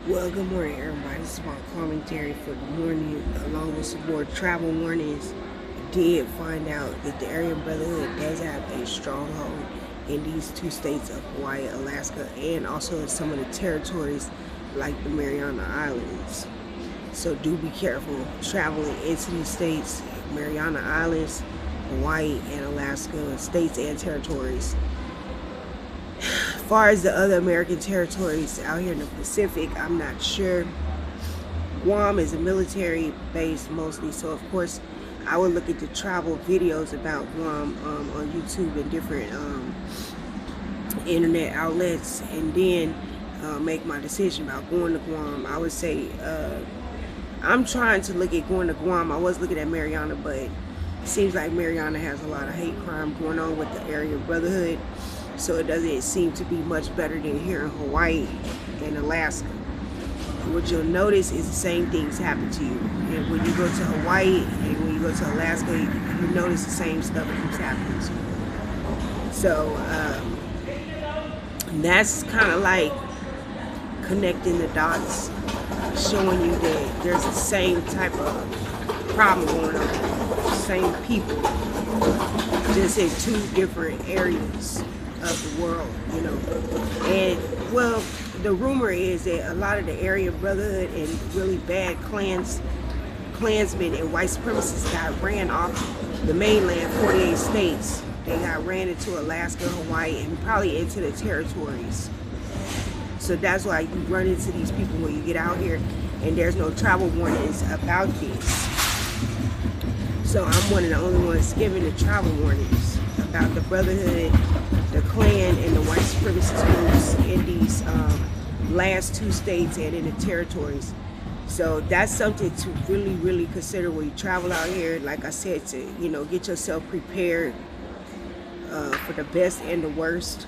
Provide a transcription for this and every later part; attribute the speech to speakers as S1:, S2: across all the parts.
S1: Well, good morning, everybody. This is my commentary for the morning, along with some more travel warnings. I did find out that the Aryan Brotherhood does have a stronghold in these two states of Hawaii, Alaska, and also in some of the territories like the Mariana Islands. So do be careful traveling into these states, Mariana Islands, Hawaii, and Alaska, states and territories. As far as the other American territories out here in the Pacific, I'm not sure. Guam is a military base mostly, so of course I would look at the travel videos about Guam on YouTube and different internet outlets, and then make my decision about going to Guam. I would say I'm trying to look at going to Guam. I was looking at Mariana, but it seems like Mariana has a lot of hate crime going on with the Aryan Brotherhood, so it doesn't seem to be much better than here in Hawaii and Alaska. What you'll notice is the same things happen to you. And when you go to Hawaii and when you go to Alaska, you notice the same stuff keeps happening to you. So that's kind of like connecting the dots, showing you that there's the same type of problem going on, same people, just in two different areas of the world, you know. And well, the rumor is that a lot of the Aryan Brotherhood and really bad Klansmen and white supremacists got ran off the mainland, 48 states. They got ran into Alaska, Hawaii, and probably into the territories. So that's why you run into these people when you get out here, and there's no travel warnings about this. So I'm one of the only ones giving the travel warnings about the Brotherhood, the Klan, and the white supremacist groups in these last two states and in the territories. So that's something to really consider when you travel out here. Like I said, to get yourself prepared for the best and the worst,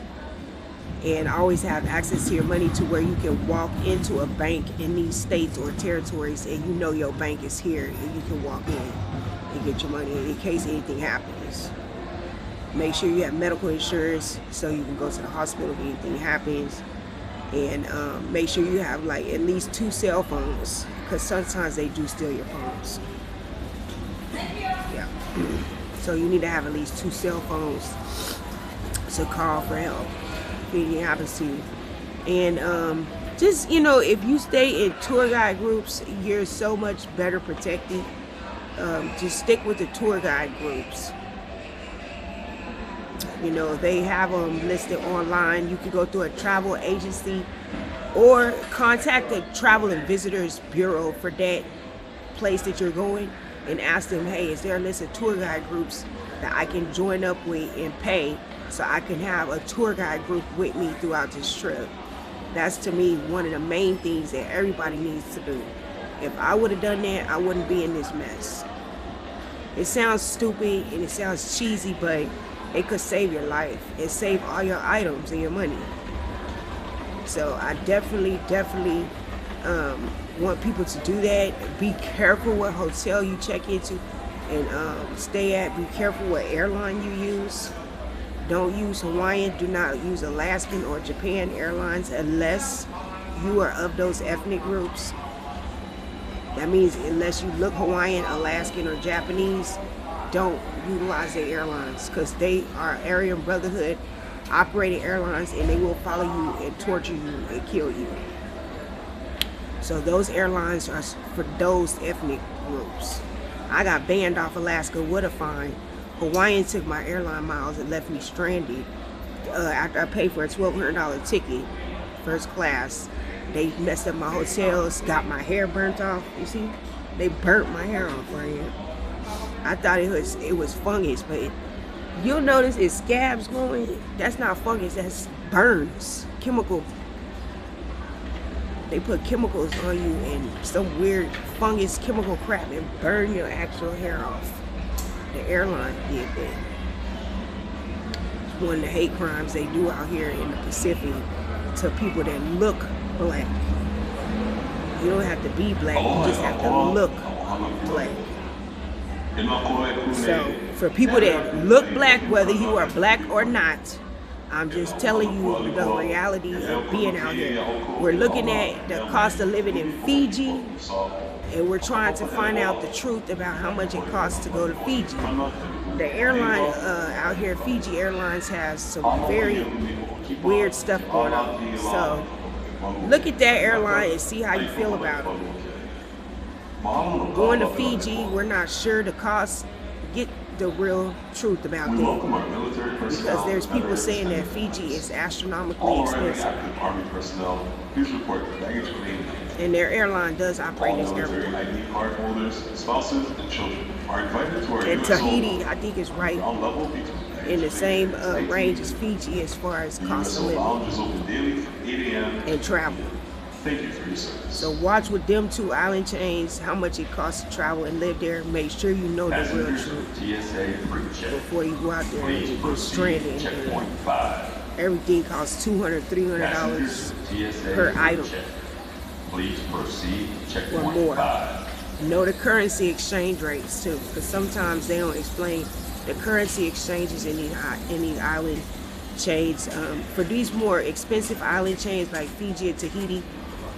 S1: and always have access to your money to where you can walk into a bank in these states or territories and you know your bank is here and you can walk in and get your money in case anything happens. Make sure you have medical insurance so you can go to the hospital if anything happens. And make sure you have like at least 2 cell phones, because sometimes they do steal your phones. Yeah. So you need to have at least 2 cell phones to call for help if anything happens to you. And just, if you stay in tour guide groups, you're so much better protected. Just stick with the tour guide groups. They have them listed online. You can go through a travel agency or contact the Travel and Visitors Bureau for that place that you're going and ask them, hey, is there a list of tour guide groups that I can join up with and pay so I can have a tour guide group with me throughout this trip? That's, to me, one of the main things that everybody needs to do. If I would have done that, I wouldn't be in this mess. It sounds stupid and it sounds cheesy, but it could save your life and save all your items and your money. So I definitely want people to do that. Be careful what hotel you check into and stay at. Be careful what airline you use. Don't use Hawaiian. Do not use Alaskan or Japan Airlines unless you are of those ethnic groups. That means unless you look Hawaiian, Alaskan, or Japanese, don't utilize their airlines, because they are Aryan Brotherhood operated airlines and they will follow you and torture you and kill you. So those airlines are for those ethnic groups. I got banned off Alaska with a fine. Hawaiian took my airline miles and left me stranded after I paid for a $1,200 ticket, first class. They messed up my hotels, got my hair burnt off. You see, they burnt my hair off right here. I thought it was fungus, but you'll notice it's scabs growing. That's not fungus, that's burns. Chemical. They put chemicals on you and some weird fungus chemical crap and burn your actual hair off. The airline did that. It's one of the hate crimes they do out here in the Pacific to people that look black. You don't have to be black, you just have to look black. So for people that look black, whether you are black or not, I'm just telling you the reality of being out here. We're looking at the cost of living in Fiji, and we're trying to find out the truth about how much it costs to go to Fiji. The airline out here, Fiji Airlines, has some very weird stuff going on. So look at that airline and see how you feel about it. Going to Fiji, we're not sure the cost. Get the real truth about that, because there's people saying that Fiji is astronomically expensive, and their airline does operate as airport. And Tahiti, I think, is right in the same range as Fiji as far as cost of living and travel.
S2: Thank you for your service.
S1: So watch with them two island chains how much it costs to travel and live there. Make sure you know the real truth before you go out there and get stranded. Everything costs $200, $300 per item.
S2: Please proceed.
S1: Or more. Know the currency exchange rates too, because sometimes they don't explain the currency exchanges in these island chains. For these more expensive island chains like Fiji and Tahiti,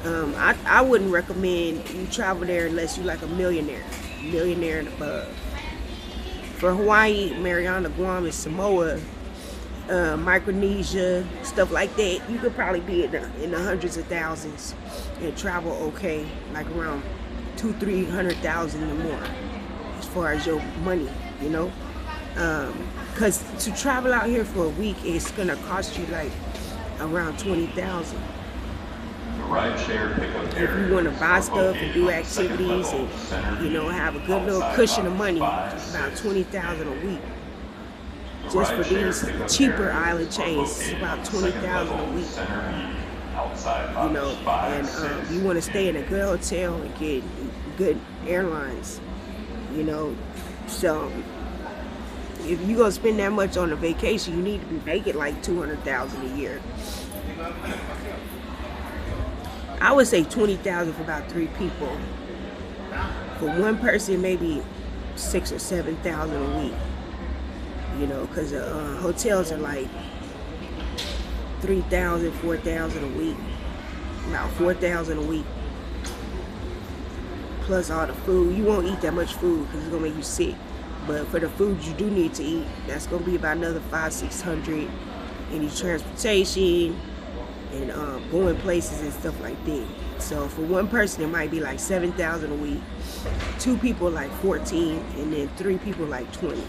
S1: I wouldn't recommend you travel there unless you're like a millionaire and above. For Hawaii, Mariana, Guam, and Samoa, Micronesia, stuff like that, you could probably be in the hundreds of thousands and travel okay, like around $200,000-300,000 or more as far as your money, you know. Because to travel out here for a week, it's gonna cost you like around $20,000. If you want to buy stuff and do activities and, you know, have a good little cushion of money, about $20,000 a week. Just for these cheaper island chains, it's about $20,000 a week. You know, and you want to stay in a good hotel and get good airlines, you know. So if you're gonna spend that much on a vacation, you need to be making like $200,000 a year. I would say $20,000 for about 3 people. For one person, maybe $6,000 or $7,000 a week. You know, because hotels are like $3,000, $4,000 a week. About $4,000 a week. Plus all the food. You won't eat that much food because it's gonna make you sick. But for the food you do need to eat, that's gonna be about another $500-600. Any transportation and going places and stuff like that. So for one person, it might be like $7,000 a week. 2 people like 14, and then 3 people like 20.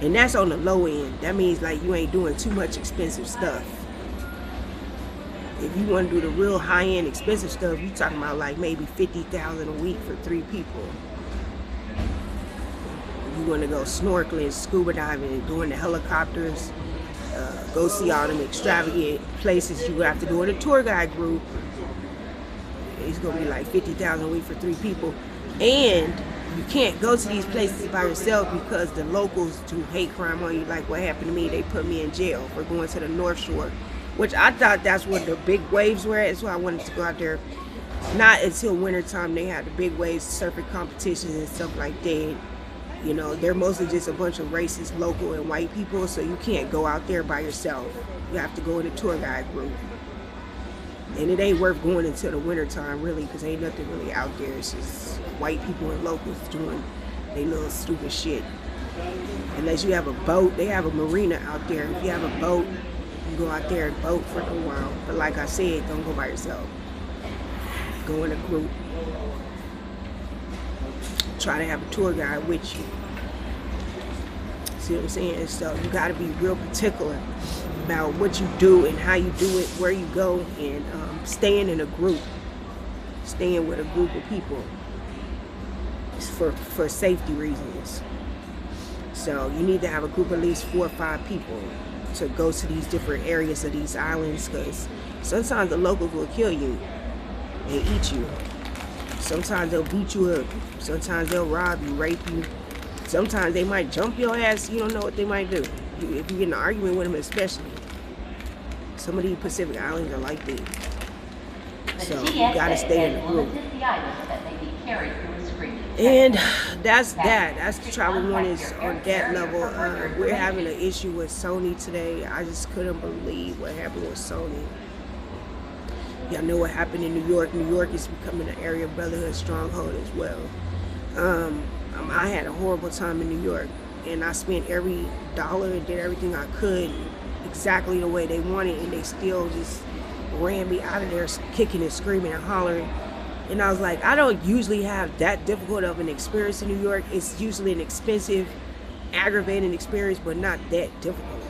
S1: And that's on the low end. That means like you ain't doing too much expensive stuff. If you want to do the real high-end expensive stuff, you talking about like maybe $50,000 a week for 3 people. You want to go snorkeling, scuba diving, and doing the helicopters. Go see all them extravagant places. You have to go in a tour guide group. It's gonna be like $50,000 a week for 3 people, and you can't go to these places by yourself because the locals do hate crime on you. Like what happened to me, they put me in jail for going to the North Shore, which I thought that's where the big waves were at, so I wanted to go out there. Not until wintertime they had the big waves, surfing competitions and stuff like that. You know, they're mostly just a bunch of racist local and white people, so you can't go out there by yourself. You have to go in a tour guide group. And it ain't worth going until the wintertime, really, because ain't nothing really out there. It's just white people and locals doing their little stupid shit. Unless you have a boat. They have a marina out there. If you have a boat, you go out there and boat for a while. But like I said, don't go by yourself. Go in a group. Try to have a tour guide with you. See what I'm saying? So you got to be real particular about what you do and how you do it, where you go, and staying in a group. Staying with a group of people for safety reasons. So you need to have a group of at least 4 or 5 people to go to these different areas of these islands, because sometimes the locals will kill you and eat you. Sometimes they'll beat you up. Sometimes they'll rob you, rape you. Sometimes they might jump your ass. You don't know what they might do. If you get in an argument with them, especially. Some of these Pacific Islands are like that. So you gotta stay in the group. And that's that. That's the travel warnings on that level. We're having an issue with Sony today. I just couldn't believe what happened with Sony. Y'all know what happened in New York. New York is becoming an area of brotherhood stronghold as well. I had a horrible time in New York, and I spent every dollar and did everything I could exactly the way they wanted, and they still just ran me out of there kicking and screaming and hollering. And I was like, I don't usually have that difficult of an experience in New York. It's usually an expensive, aggravating experience, but not that difficult.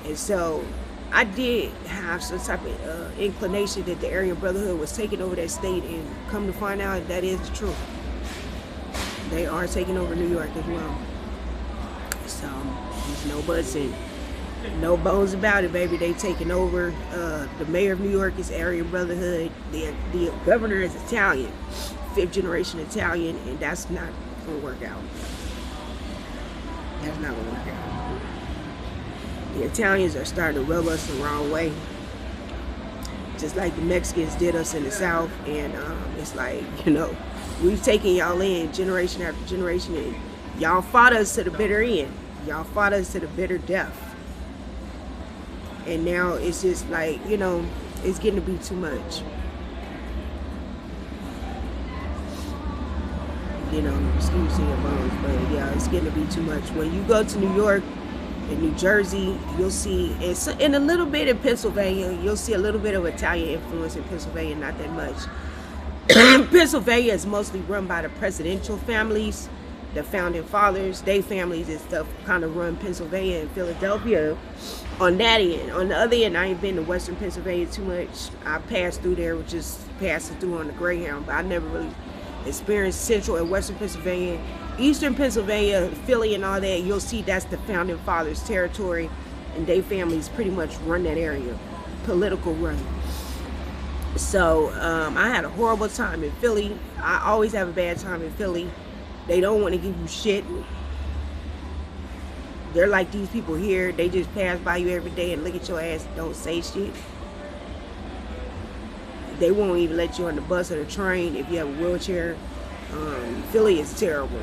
S1: And so I did have some type of inclination that the Aryan Brotherhood was taking over that state, and come to find out that is the truth. They are taking over New York as well. So there's no buts and no bones about it, baby. They taking over. The mayor of New York is Aryan Brotherhood. The governor is Italian, 5th generation Italian, and that's not gonna work out. That's not gonna work out. The Italians are starting to rub us the wrong way, just like the Mexicans did us in the South. And it's like, we've taken y'all in generation after generation, and y'all fought us to the bitter end. Y'all fought us to the bitter death. And now it's just like, it's getting to be too much. Excuse me, your bones, but yeah, it's getting to be too much. When you go to New York and New Jersey, you'll see, and a little bit in Pennsylvania, you'll see a little bit of Italian influence in Pennsylvania, not that much. Pennsylvania is mostly run by the presidential families, the founding fathers, they families and stuff kind of run Pennsylvania and Philadelphia on that end. On the other end, I ain't been to Western Pennsylvania too much. I passed through there, which is passing through on the Greyhound, but I never really experienced Central and Western Pennsylvania. Eastern Pennsylvania, Philly and all that, you'll see that's the founding fathers' territory, and they families pretty much run that area, political run. So I had a horrible time in Philly. I always have a bad time in Philly. They don't want to give you shit. They're like these people here. They just pass by you every day and look at your ass and don't say shit. They won't even let you on the bus or the train if you have a wheelchair. Philly is terrible.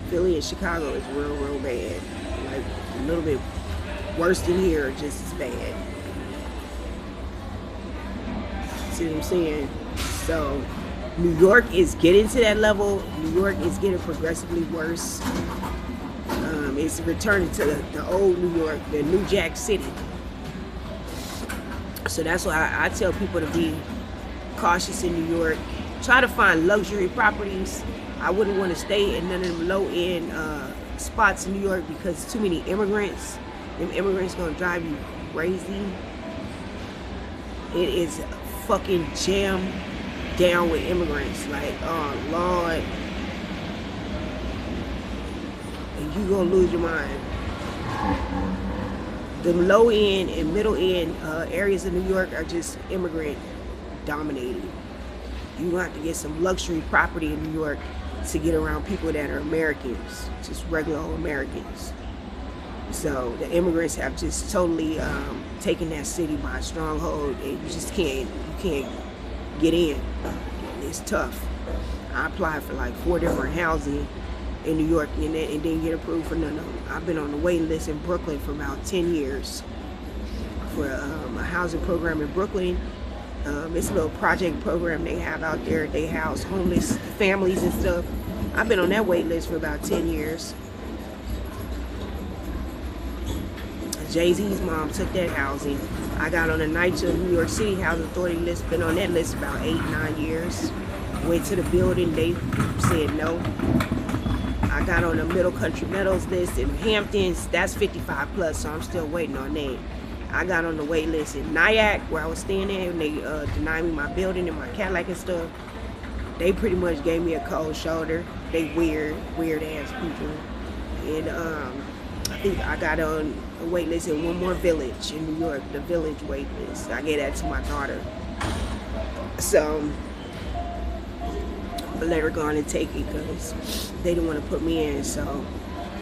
S1: Philly and Chicago is real, real bad. Like a little bit worse than here, just as bad. See what I'm saying? So New York is getting to that level. New York is getting progressively worse. It's returning to the old New York, the New Jack City. So that's why I tell people to be cautious in New York. Try to find luxury properties. I wouldn't want to stay in none of them low-end spots in New York because too many immigrants. Them immigrants gonna drive you crazy. It is fucking jammed down with immigrants. Like, oh Lord. And you gonna lose your mind. The low end and middle end areas of New York are just immigrant dominated. You have to get some luxury property in New York to get around people that are Americans, just regular old Americans. So the immigrants have just totally taken that city by a stronghold, and you just can't get in. It's tough. I applied for like 4 different housing in New York and didn't get approved for none of them. I've been on the waiting list in Brooklyn for about 10 years for a housing program in Brooklyn. It's a little project program they have out there. They house homeless families and stuff. I've been on that wait list for about 10 years. Jay-Z's mom took that housing. I got on the NYCHA New York City Housing Authority list. Been on that list about 8-9 years. Went to the building. They said no. I got on the Middle Country Meadows list in Hamptons. That's 55 plus, so I'm still waiting on that. I got on the wait list in Nyack, where I was staying at, and they denied me my building and my Cadillac and stuff. They pretty much gave me a cold shoulder. They weird ass people. And I think I got on a wait list in one more village in New York, the Village wait list. I gave that to my daughter. So I let her go on and take it because they didn't want to put me in. So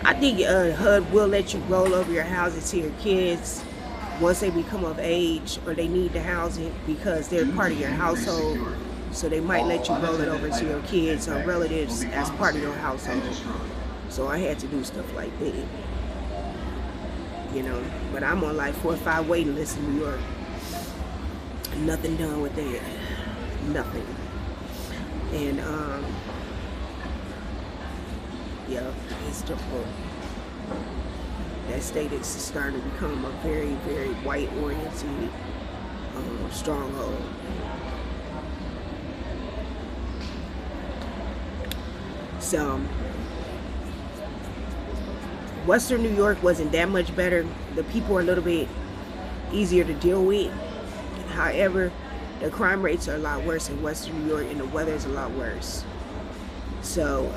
S1: I think HUD will let you roll over your houses to your kids once they become of age or they need the housing because they're part of your household. So they might let you roll it over to your kids or relatives as part of your household. So I had to do stuff like that. You know, but I'm on like 4 or 5 waiting lists in New York. Nothing done with that. Nothing. And yeah, it's difficult. That state is starting to become a very, very white-oriented stronghold. So, Western New York wasn't that much better. The people are a little bit easier to deal with. However, the crime rates are a lot worse in Western New York, and the weather is a lot worse. So,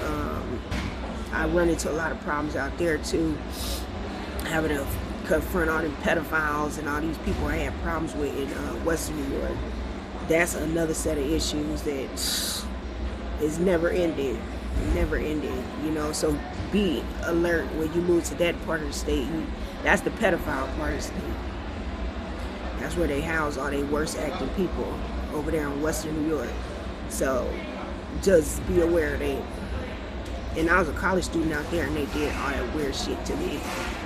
S1: I run into a lot of problems out there too, having to confront all the pedophiles and all these people I had problems with in Western New York. That's another set of issues that is never ending. Never ending, you know. So be alert when you move to that part of the state. That's the pedophile part of the state. That's where they house all their worst acting people over there in Western New York. So just be aware of that. And I was a college student out there, and they did all that weird shit to me.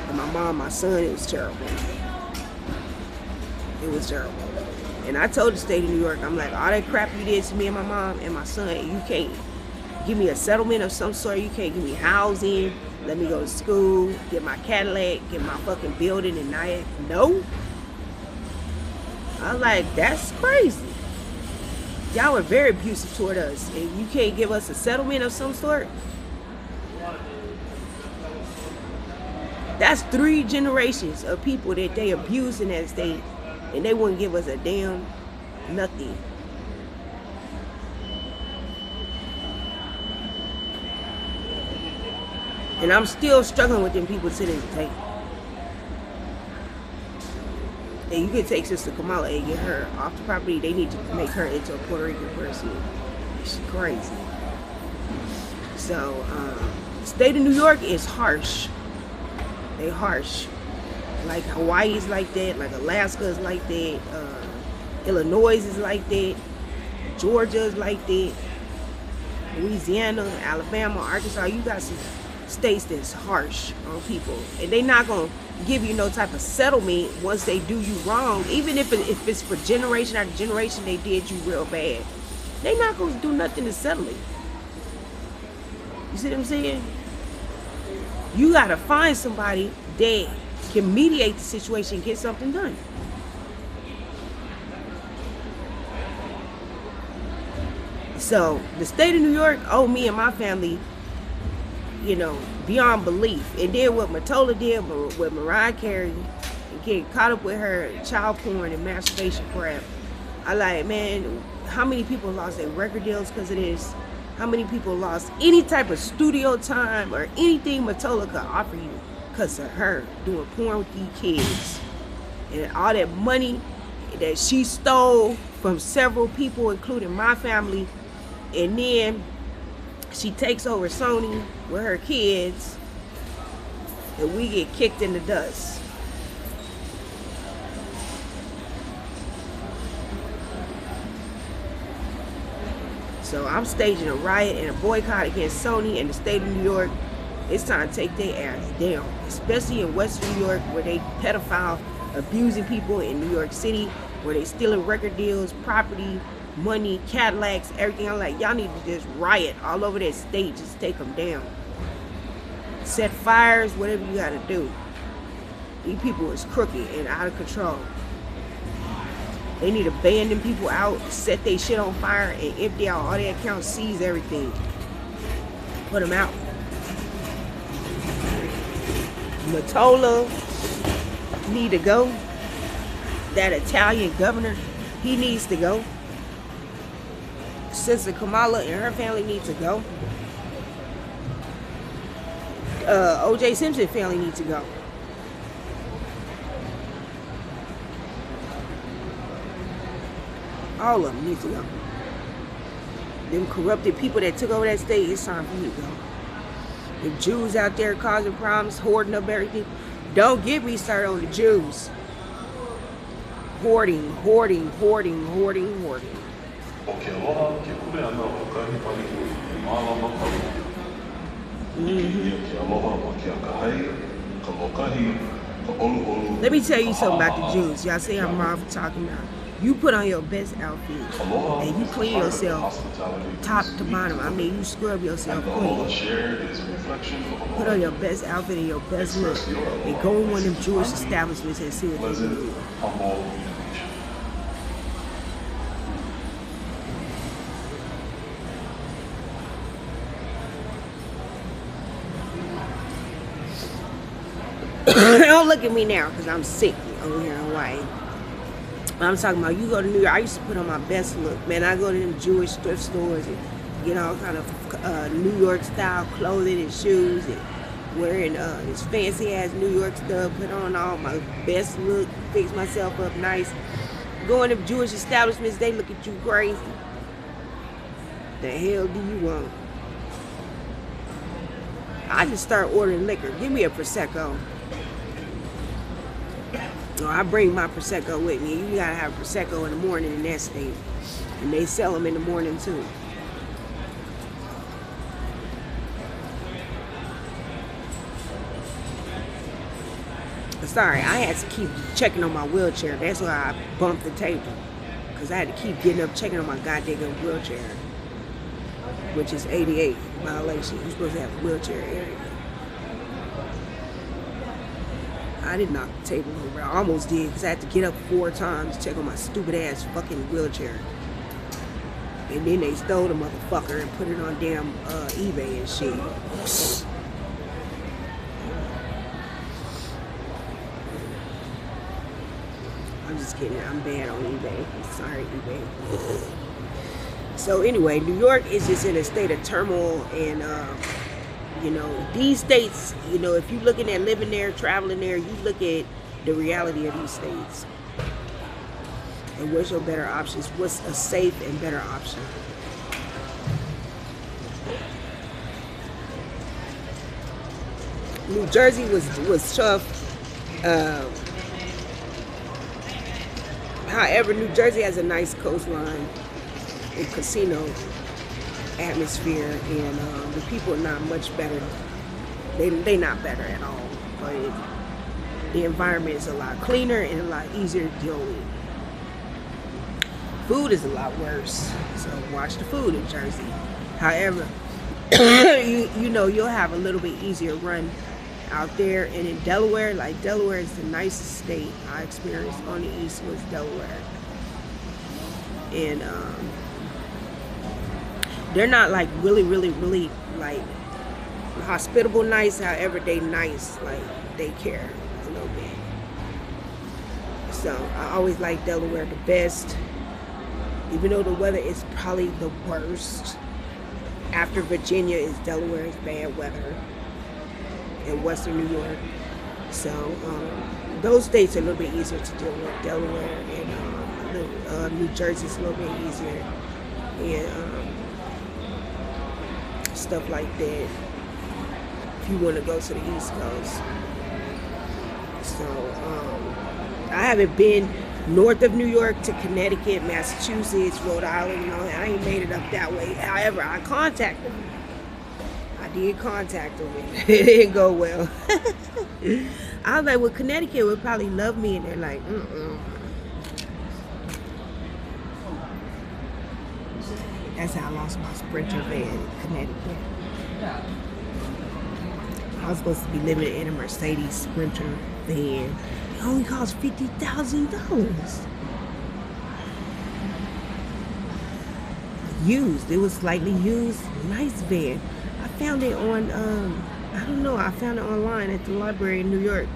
S1: And my mom, my son, it was terrible. It was terrible. And I told the state of New York, I'm like, all that crap you did to me and my mom and my son, you can't give me a settlement of some sort. You can't give me housing, let me go to school, get my Cadillac, get my fucking building, and no. I was like, that's crazy. Y'all were very abusive toward us, and you can't give us a settlement of some sort. That's 3 generations of people that they abused in that state, and they wouldn't give us a damn nothing. And I'm still struggling with them people to this day. And you can take Sister Kamala and get her off the property. They need to make her into a Puerto Rican person. She's crazy. So, the state of New York is harsh. They harsh. Like Hawaii is like that. Like Alaska is like that. Illinois is like that. Georgia is like that. Louisiana, Alabama, Arkansas. You got some states that's harsh on people, and they not gonna give you no type of settlement once they do you wrong. Even if it's for generation after generation they did you real bad, they not gonna do nothing to settle it. You see what I'm saying? You gotta find somebody that can mediate the situation and get something done. So the state of New York owe me and my family, you know, beyond belief. And then what Matola did with Mariah Carey and getting caught up with her child porn and masturbation crap. I like, man, how many people lost their record deals because of this? How many people lost any type of studio time or anything Matola could offer you because of her doing porn with these kids? And all that money that she stole from several people, including my family, and then she takes over Sony with her kids, and we get kicked in the dust. So I'm staging a riot and a boycott against Sony and the state of New York. It's time to take their ass down, especially in Western New York, where they pedophile abusing people, in New York City, where they stealing record deals, property, money, Cadillacs, everything. I'm like, y'all need to just riot all over that state. Just take them down. Set fires, whatever you gotta do. These people is crooked and out of control. They need to ban them people out, set their shit on fire, and empty out all their accounts, seize everything. Put them out. Matola need to go. That Italian governor, he needs to go. Sister Kamala and her family need to go. O.J. Simpson family need to go. All of them need to go. Them corrupted people that took over that state, it's time for you to go. The Jews out there causing problems, hoarding up everything. Don't get me started on the Jews. Hoarding, hoarding, hoarding, hoarding, hoarding.
S2: O ke aloha, ke kule ana o kahi paliku, e mālama palu. Ia ke aloha o ke akahai, ka mokahi, ka olu.
S1: Let me tell you something about the Jews. Y'all say I'm Marv talking about. You put on your best outfit and you clean yourself top to bottom. I mean, you scrub yourself clean. Put on your best outfit and your best look and go in one of them Jewish establishments and see what they do. Don't look at me now because I'm sick over here in Hawaii. I'm talking about you go to New York. I used to put on my best look. Man, I go to them Jewish thrift stores and get all kind of New York style clothing and shoes and wearing this fancy ass New York stuff. Put on all my best look, fix myself up nice. Go to Jewish establishments, they look at you crazy. The hell do you want? I just start ordering liquor. Give me a Prosecco. Or I bring my Prosecco with me. You gotta have Prosecco in the morning in that state. And they sell them in the morning too. Sorry, I had to keep checking on my wheelchair. That's why I bumped the table. Because I had to keep getting up checking on my goddamn wheelchair. Which is 88 violation. You're supposed to have a wheelchair area. I didn't knock the table over. I almost did because I had to get up 4 times to check on my stupid ass fucking wheelchair. And then they stole the motherfucker and put it on damn eBay and shit. I'm just kidding. I'm bad on eBay. Sorry, eBay. So anyway, New York is just in a state of turmoil and you know, these states, you know, if you're looking at living there, traveling there, you look at the reality of these states. And what's your better options? What's a safe and better option? New Jersey was tough. However, New Jersey has a nice coastline and casino atmosphere, and the people are not much better. They not better at all, but the environment is a lot cleaner and a lot easier to deal with. Food is a lot worse, so watch the food in Jersey. However, you know, you'll have a little bit easier run out there. And in Delaware, like Delaware is the nicest state I experienced on the East was Delaware. And they're not like really like hospitable nice, however they nice, like they care a little bit. So I always like Delaware the best, even though the weather is probably the worst. After Virginia is Delaware's bad weather in Western New York. So those states are a little bit easier to deal with. Delaware and New Jersey's a little bit easier, and stuff like that if you want to go to the East Coast. So I haven't been north of New York to Connecticut, Massachusetts, Rhode Island, and all that. I ain't made it up that way. However, I contacted them. I did contact them. It didn't go well. I was like, well, Connecticut would probably love me, and they're like, That's how I lost my Sprinter van in Connecticut. I was supposed to be living in a Mercedes Sprinter van. It only cost $50,000. Used. It was slightly used. Nice van. I found it on, I don't know. I found it online at the library in New York.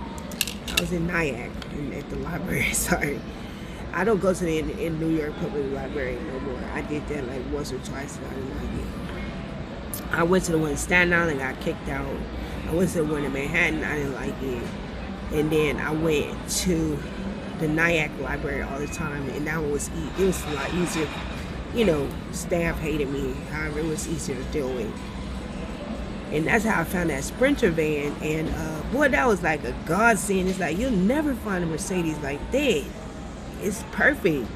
S1: I was in Nyack at the library. Sorry. I don't go to the in New York Public Library no more. I did that like once or twice and I didn't like it. I went to the one in Staten Island and got kicked out. I went to the one in Manhattan. I didn't like it. And then I went to the Nyack Library all the time, and that one was it was a lot easier. You know, staff hated me. However, it was easier to deal with. And that's how I found that Sprinter van. And boy, that was like a godsend. It's like you'll never find a Mercedes like that. It's perfect.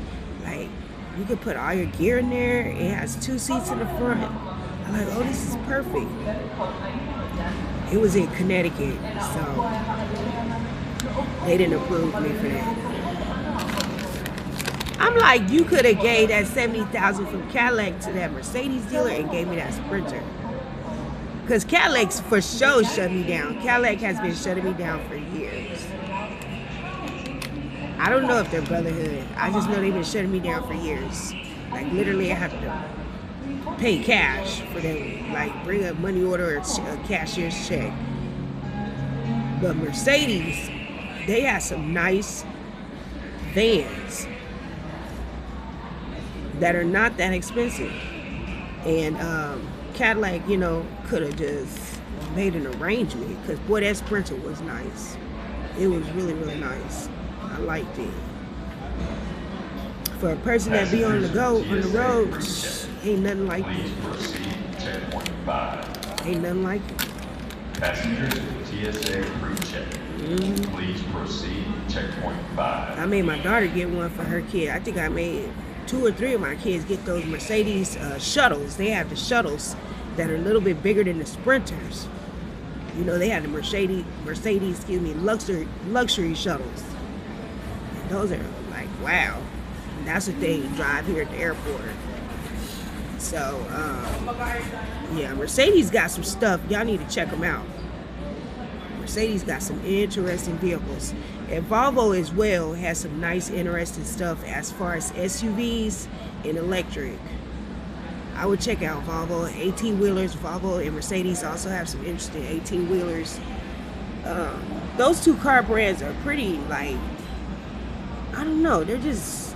S1: Like You could put all your gear in there. It has 2 seats in the front. I'm like, oh, this is perfect. It was in Connecticut, so they didn't approve me for that. I'm like, you could have gave that $70,000 from Cadillac to that Mercedes dealer and gave me that Sprinter. Because Cadillac's for sure shut me down. Cadillac has been shutting me down for years. I don't know if they're brotherhood. I just know they've been shutting me down for years. Like, literally, I have to pay cash for them. Like, bring a money order or a cashier's check. But Mercedes, they have some nice vans that are not that expensive. And Cadillac, you know, could have just made an arrangement. Because, boy, that Sprinter was nice. It was really, really nice. I liked it. For a person that be on the go, on the road, ain't nothing like it. Ain't nothing like it.
S3: Passengers with TSA pre-check. Please proceed. Checkpoint 5.
S1: I made my daughter get one for her kid. I think I made 2 or 3 of my kids get those Mercedes shuttles. They have the shuttles that are a little bit bigger than the Sprinters. You know, they have the Mercedes, luxury shuttles. And those are like, wow. And that's what they drive here at the airport. So, yeah, Mercedes got some stuff. Y'all need to check them out. Mercedes got some interesting vehicles. And Volvo as well has some nice, interesting stuff as far as SUVs and electric. I would check out Volvo 18-wheelers. Volvo and Mercedes also have some interesting 18-wheelers. Those 2 car brands are pretty, like, I don't know, they're just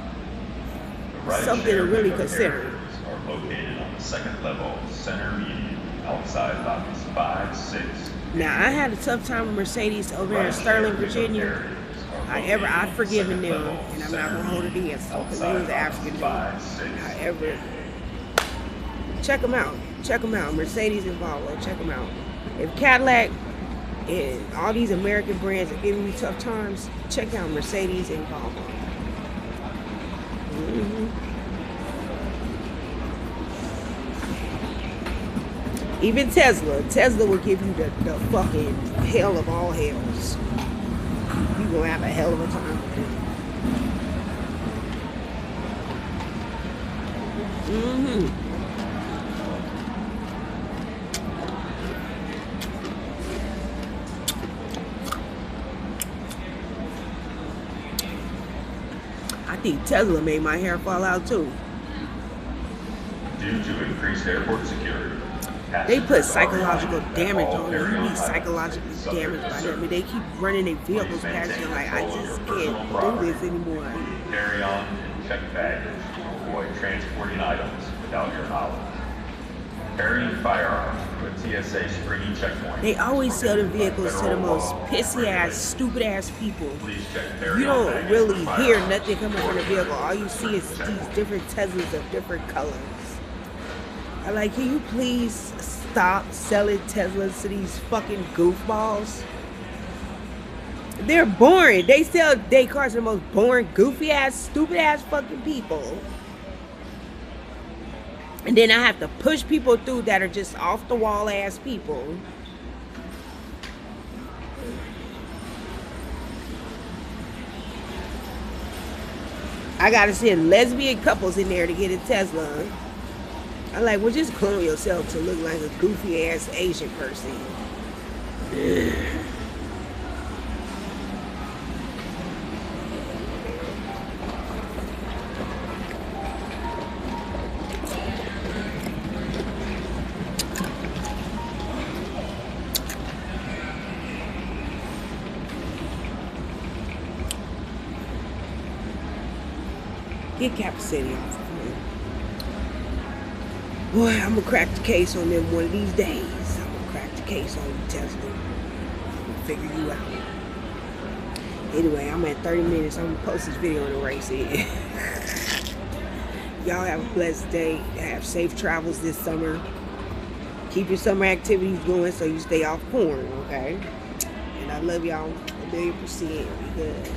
S1: something to really consider.
S3: Are located on the 2nd level, center median, outside lobbies 5, 6.
S1: Now, I had a tough time with Mercedes over in Sterling, Virginia. However, I've forgiven them, and I'm not going to hold it against them because they was African dude. However, check them out. Check them out. Mercedes and Volvo. Check them out. If Cadillac and all these American brands are giving me tough times, check out Mercedes and Volvo. Even Tesla. Tesla will give you the fucking hell of all hells. You're going to have a hell of a time with them. I think Tesla made my hair fall out too.
S3: Due to increased airport security,
S1: they put psychological damage on you. You be psychologically damaged by them. I mean, they keep running their vehicles past you like, I just can't do this anymore.
S3: Carry on and check baggage to avoid transporting items without your knowledge. Carrying firearms to a TSA screening checkpoint.
S1: They always sell the vehicles to the most pissy ass, stupid ass people. You don't really hear nothing coming from the vehicle. All you see is these different Teslas of different colors. I'm like, can you please stop selling Teslas to these fucking goofballs? They're boring. They sell their cars to the most boring, goofy ass, stupid ass fucking people. And then I have to push people through that are just off the wall ass people. I gotta send lesbian couples in there to get a Tesla. I'm like, well, just clone yourself to look like a goofy ass Asian person. Get Cap City off of me. Boy, I'm gonna crack the case on them one of these days. I'm gonna crack the case on you, Tesla. I'm gonna figure you out. Anyway, I'm at 30 minutes. I'm gonna post this video and erase it. Y'all have a blessed day. Have safe travels this summer. Keep your summer activities going so you stay off porn, okay? And I love y'all 1,000,000%. Be good.